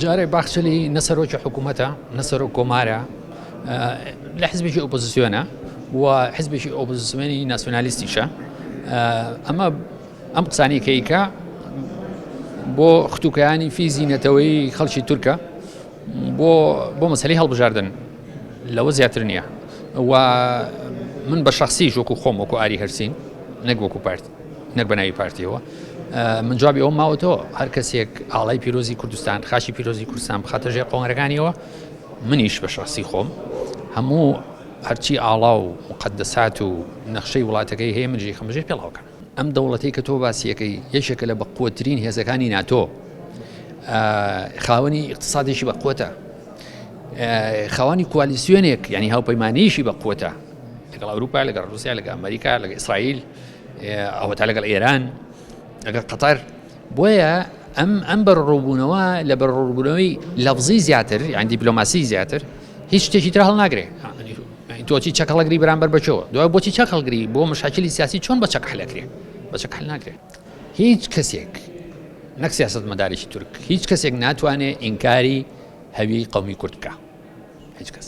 جارێ باخچەی نەسەرۆکی حکوومەتە نەسەر و کۆمارە لە حزبێکی ئۆپۆزیسیۆنە و حزبێکی ئۆپۆزیسیۆنی ناسیۆنالیستیشە ئەم قسانی کەیکە بۆ ختوکەیانی فیزی نەتەوەی خەڵکی تورکە بۆ مەسەلەی هەڵبژاردن لەوە زیاتر نییە و من بە شخصیش وەکو خۆم وەکو ئاری هەرسین نەک وەکو پارت نەک بەناوی پارتیەوە من جوابی ئەوم ماوەتەوە هەر کەسێک ئاڵای پیرۆزی کوردستان خاشی پیرۆزی کوردستان بخاتە ژێر قۆنگەرەکانیەوە منیش بە شخصی خۆم هەموو هەرچی ئاڵا و مقەدەسات و نەخشەی وڵاتەکەی هەیە من ژێی خەمبژێر پێڵاوکەن ئەم دەوڵەتەی کە تۆ باسیەکەی یەکێکە لە بەقووەترین هێزەکانی ناتۆ خاوەنی اقتصادێکی بەقووەتە خاوەنی کوالیسیۆنێک یعنی هاوپەیمانیشی بەقووەتە لەگەڵ ئەوروپا لەگەڵ رووسیا لەگەڵ ئەمریکا لەگەڵ ئیسرائیل ئەوە تا لەگەڵ ئێران لەگەڵ قەتەر بۆیە ئەم بەڕۆبوونەوە لە بەڕۆبوونەوەی لەفزی زیاتر یان دیپلۆماسی زیاتر هیچ شتێکی تر هەڵناگرێ تۆچی چەک هەڵەگری بەرامبەر بەچەوە دوای بۆچی چەک هەڵگری بۆ مشاکلی سیاسی چۆن بە چەک هەڵەکرێ بە چەک هەڵ ناکرێت هیچ کەسێک نەک سیاسەتمەدارێکی تورک هیچ کەسێک ناتوانێت ئینکاری هەوی قەومی کورد بکە هیچ کەس